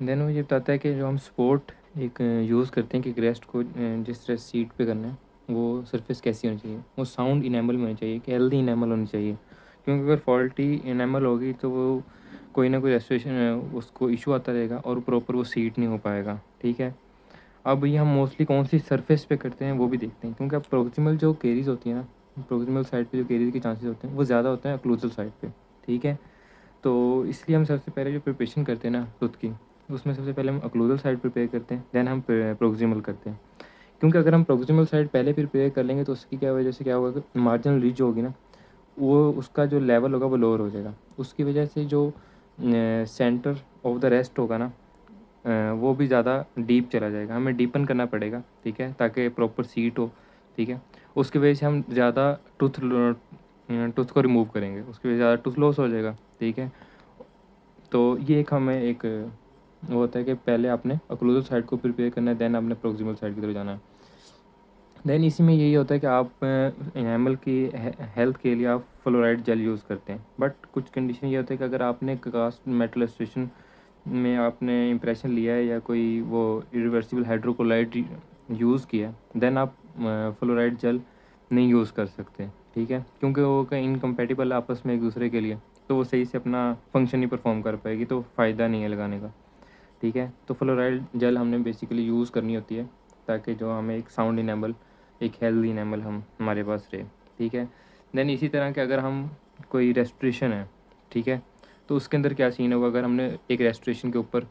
Then वो ये बताता है कि जो हम सपोर्ट एक यूज़ करते हैं कि एक रेस्ट को जिस तरह सीट पे करना है, वो सरफेस कैसी होनी चाहिए, वो साउंड इनेमल में होनी चाहिए कि हेल्दी इनेमल होनी चाहिए। क्योंकि अगर फॉल्टी इनेमल होगी तो वो कोई ना कोई रेस्टोरेशन उसको इशू आता रहेगा और प्रॉपर वो सीट नहीं हो पाएगा। ठीक है, अब ये हम मोस्टली कौन सी सरफेस पे करते हैं वो भी देखते हैं, क्योंकि अब प्रोक्सिमल जो केरीज होती है ना, प्रोक्सिमल साइड पे जो केरीज के चांसेस होते हैं वो ज़्यादा होते हैं अक्लूजल साइड पे। ठीक है, तो इसलिए हम सबसे पहले जो प्रिपरेशन करते हैं ना टूथ की, उसमें सबसे पहले हम अक्लूजल साइड प्रिपेयर करते हैं, देन हम प्रोक्सिमल करते हैं। क्योंकि अगर हम प्रोक्सिमल साइड पहले प्रिपेयर कर लेंगे तो उसकी क्या वजह से क्या होगा कि मार्जिनल रिज होगी ना, वो उसका जो लेवल होगा वो लोअर हो जाएगा। उसकी वजह से जो सेंटर ऑफ द रेस्ट होगा ना, वो भी ज़्यादा डीप चला जाएगा, हमें डीपन करना पड़ेगा। ठीक है, ताकि प्रॉपर सीट हो। ठीक है, उसकी वजह से हम ज़्यादा टूथ को रिमूव करेंगे, उसकी वजह से ज़्यादा टूथ लॉस हो जाएगा। ठीक है, तो ये एक हमें एक वो होता है कि पहले आपने अक्लूजल साइड को प्रिपेयर करना है, देन आपने प्रोक्सिमल साइड की तरफ जाना है। देन इसी में यही होता है कि आप एनिमल की हेल्थ के लिए आप फ्लोराइड जेल यूज़ करते हैं, बट कुछ कंडीशन ये होता है कि अगर आपने कास्ट मेटल स्टेशन में आपने इम्प्रेशन लिया है या कोई वो इरिवर्सिबल हाइड्रोक्लोराइड यूज़ किया है, देन आप फ्लोराइड जेल नहीं यूज़ कर सकते। ठीक है, क्योंकि वो कहीं इनकम्पेटिबल आपस में एक दूसरे के लिए, तो वो सही से अपना फंक्शन नहीं परफॉर्म कर पाएगी, तो फ़ायदा नहीं है लगाने का। ठीक है, तो फ्लोराइड जेल हमने बेसिकली यूज़ करनी होती है ताकि जो हमें एक साउंड इनेबल, एक हेल्दी इनेबल हम हमारे पास रहे। ठीक है, देन इसी तरह के अगर हम कोई रेस्ट्रिक्शन है, ठीक है, तो उसके अंदर क्या सीन होगा, अगर हमने एक रेस्ट्रिक्शन के ऊपर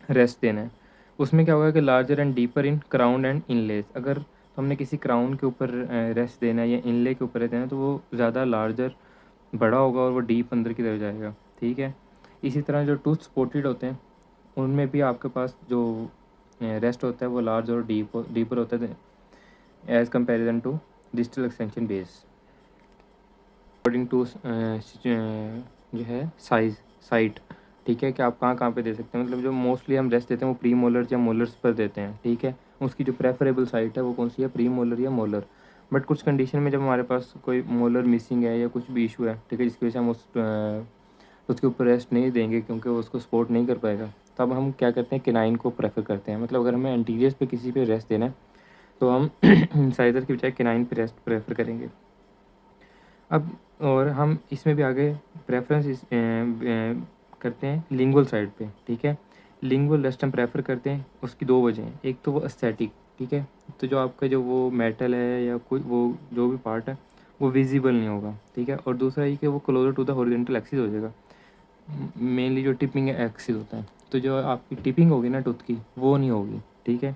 रेस्ट देना है, उसमें क्या होगा कि larger and deeper in crown and inlays, अगर तो हमने किसी क्राउन के ऊपर रेस्ट देना है या इनले के ऊपर रेस्ट देना है, तो वो ज़्यादा लार्जर बड़ा होगा और वो डीप अंदर की तरफ जाएगा। ठीक है, इसी तरह जो टूथ सपोर्टेड होते हैं उनमें भी आपके पास जो रेस्ट होता है वो लार्ज और डीपर होता है as comparison to digital extension base, according to जो है साइज साइट। ठीक है, कि आप कहाँ कहाँ पे दे सकते हैं, मतलब जो मोस्टली हम रेस्ट देते हैं वो प्री मोलर या मोलर्स पर देते हैं। ठीक है, उसकी जो प्रेफरेबल साइट है वो कौन सी है, प्री मोलर या मोलर। बट कुछ कंडीशन में जब हमारे पास कोई मोलर मिसिंग है या कुछ भी इशू है, ठीक है, जिसकी वजह से हम उसके ऊपर रेस्ट नहीं देंगे क्योंकि वो उसको सपोर्ट नहीं कर पाएगा, तब हम क्या करते हैं, किनाइन को प्रेफर करते हैं। मतलब अगर हमें एंटीरियर्स पे किसी पे रेस्ट देना है तो हम इंसाइजर की बजाय किनाइन पे रेस्ट प्रेफर करेंगे। अब और हम इसमें भी आगे प्रेफरेंस करते हैं लिंगुअल साइड पे। ठीक है, लिंगुअल रेस्ट हम प्रेफर करते हैं, उसकी दो वजह हैं। एक तो वो एस्थेटिक, ठीक है, तो जो आपका जो वो मेटल है या कोई वो जो भी पार्ट है वो विजिबल नहीं होगा। ठीक है, और दूसरा ये कि वो closer to the horizontal axis हो जाएगा, मेनली जो टिपिंग एक्सिस होता है, तो जो आपकी टिपिंग होगी ना टूथ की वो नहीं होगी। ठीक है,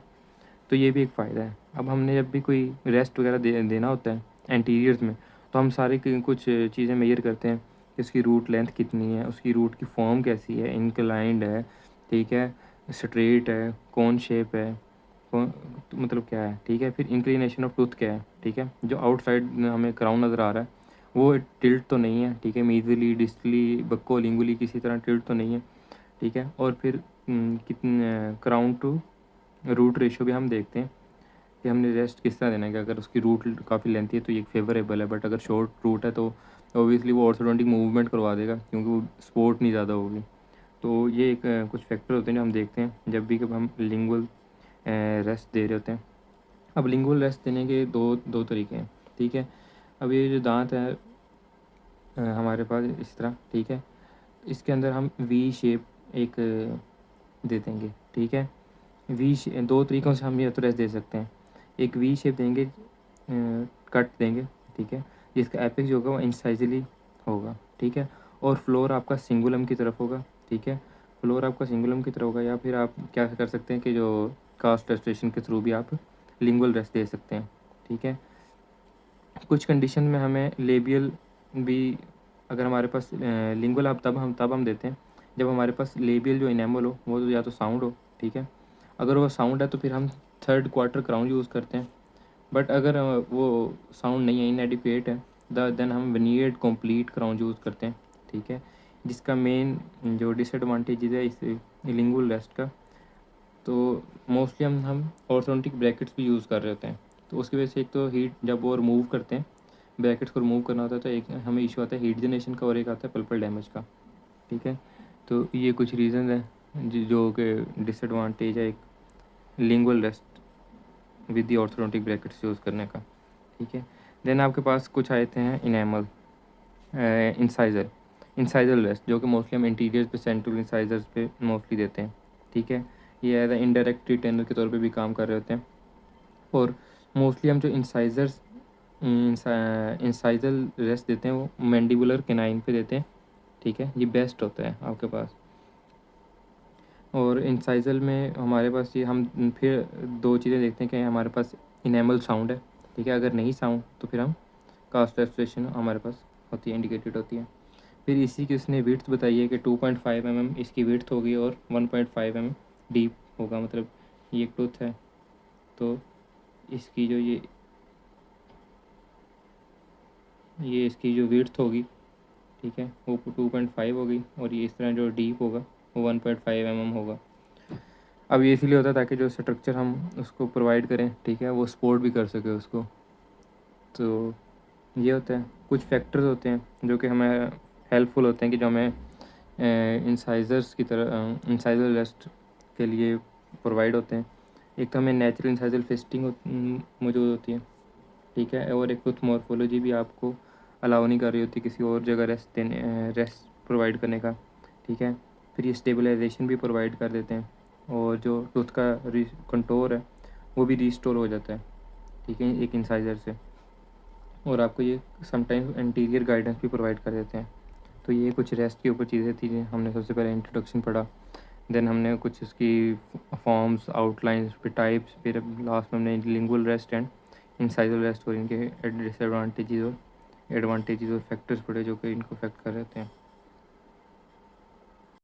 तो ये भी एक फ़ायदा है। अब हमने जब भी कोई रेस्ट वगैरह देना होता है एंटीरियर्स में, तो हम सारे कुछ चीज़ें मेजर करते हैं कि उसकी रूट लेंथ कितनी है, उसकी रूट की फॉर्म कैसी है, इंक्लाइंड है, ठीक है, स्ट्रेट है, कौन शेप है, कौन तो मतलब क्या है। ठीक है, फिर इंक्लिनेशन ऑफ टूथ क्या है। ठीक है, जो आउटसाइड हमें क्राउन नज़र आ रहा है वो टिल्ट तो नहीं है। ठीक है, मीजली डिस्टली बक्को लिंगुली किसी तरह टिल्ट तो नहीं है। ठीक है, और फिर कितने क्राउन टू रूट रेशियो भी हम देखते हैं कि हमने रेस्ट किस तरह देना है, कि अगर उसकी रूट काफ़ी लेंथी है तो ये फेवरेबल है, बट अगर शॉर्ट रूट है तो ऑब्वियसली वो ऑर्थोडोंटिक मूवमेंट करवा देगा क्योंकि वो स्पोर्ट नहीं ज़्यादा होगी। तो ये एक कुछ फैक्टर होते हैं जो हम देखते हैं जब भी कब हम लिंगुअल रेस्ट दे रहे होते हैं। अब लिंगुअल रेस्ट देने के दो दो तरीके हैं। ठीक है, अब ये जो दांत है हमारे पास इस तरह, ठीक है, इसके अंदर हम वी शेप एक दे देंगे। ठीक है, दो तरीक़ों से हम ये तो रेस्ट दे सकते हैं। एक वी शेप देंगे, कट देंगे, ठीक है, जिसका एपेक्स जो होगा वो इंसाइजली होगा। ठीक है, और फ्लोर आपका सिंगुलम की तरफ होगा। ठीक है, फ्लोर आपका सिंगुलम की तरफ होगा, या फिर आप क्या कर सकते हैं कि जो कास्ट रेस्ट्रेशन के थ्रू भी आप लिंगुअल रेस्ट दे सकते हैं। ठीक है, कुछ कंडीशन में हमें लेबियल भी, अगर हमारे पास लिंगुअल आप तब हम देते हैं जब हमारे पास लेबियल जो इनेमल हो वो तो या तो साउंड हो। ठीक है, अगर वो साउंड है तो फिर हम थर्ड क्वार्टर क्राउन यूज़ करते हैं। बट अगर वो साउंड नहीं है, इनएडिक्वेट है, देन हम वेनियर्ड कंप्लीट क्राउन यूज़ करते हैं। ठीक है, जिसका मेन जो डिसएडवांटेज है इस लिंगुअल रेस्ट का, तो मोस्टली हम ऑर्थोडोंटिक ब्रैकेट्स भी यूज़ कर रहे होते हैं, तो उसकी वजह से एक तो हीट जब वो रिमूव करते हैं, ब्रैकेट्स को रिमूव करना होता है, तो एक हमें इशू आता है हीट जनरेशन का और एक आता है पल्पल डैमेज का। ठीक है, तो ये कुछ रीज़न है जो कि डिसएडवांटेज है एक lingual rest with the orthodontic brackets use करने का, ठीक है। देन आपके पास कुछ आते हैं इनेमल इंसाइजर इंसाइजर रेस्ट, जो कि मोस्टली हम इंटीरियर्स पे सेंट्रल इंसाइजर्स पे मोस्टली देते हैं, ठीक है। ये एज इनडायरेक्ट रिटेनर के तौर पे भी काम कर रहे होते हैं। और मोस्टली हम जो इंसाइजल रेस्ट देते हैं वो मैंडिबुलर केनाइन पे देते हैं, ठीक है। ये बेस्ट होता है आपके पास। और इंसाइजल में हमारे पास ये हम फिर दो चीज़ें देखते हैं कि हमारे पास इनेमल साउंड है, ठीक है। अगर नहीं साउंड तो फिर हम कास्ट रेस्टोरेशन हमारे पास होती है, इंडिकेटेड होती है। फिर इसी की उसने विड्थ बताई है कि 2.5 mm इसकी विड्थ होगी और 1.5 mm डीप होगा। मतलब ये एक टूथ है तो इसकी जो ये इसकी जो विड्थ होगी, ठीक है, वो 2.5 होगी और ये इस तरह जो डीप होगा वो 1.5 mm होगा। अब ये इसीलिए होता है ताकि जो स्ट्रक्चर हम उसको प्रोवाइड करें, ठीक है, वो सपोर्ट भी कर सके उसको। तो ये होता है, कुछ फैक्टर्स होते हैं जो कि हमें हेल्पफुल होते हैं कि जो हमें इंसाइजर्स की तरह इंसाइजर रेस्ट के लिए प्रोवाइड होते हैं। एक तो हमें नेचुरल इंसाइजल फिस्टिंग मौजूद होती है, ठीक है। और एक टूथ मॉर्फोलॉजी भी आपको अलाउ नहीं कर रही होती किसी और जगह रेस्ट प्रोवाइड करने का, ठीक है। फिर ये स्टेबलाइजेशन भी प्रोवाइड कर देते हैं और जो टूथ का कंटोर है वो भी रिस्टोर हो जाता है, ठीक है, एक इंसाइजर से। और आपको ये समटाइम्स इंटीरियर गाइडेंस भी प्रोवाइड कर देते हैं। तो ये कुछ रेस्ट के ऊपर चीज़ें थी जो हमने सबसे पहले इंट्रोडक्शन पढ़ा। देन हमने कुछ इसकी फॉर्म्स, आउटलाइंस, फिर टाइप्स, फिर लास्ट में हमने lingual rest and incisal rest और इनके डिसएडवांटेजेस और एडवांटेजेस और फैक्टर्स पढ़े जो कि इनको अफेक्ट कर रहे हैं।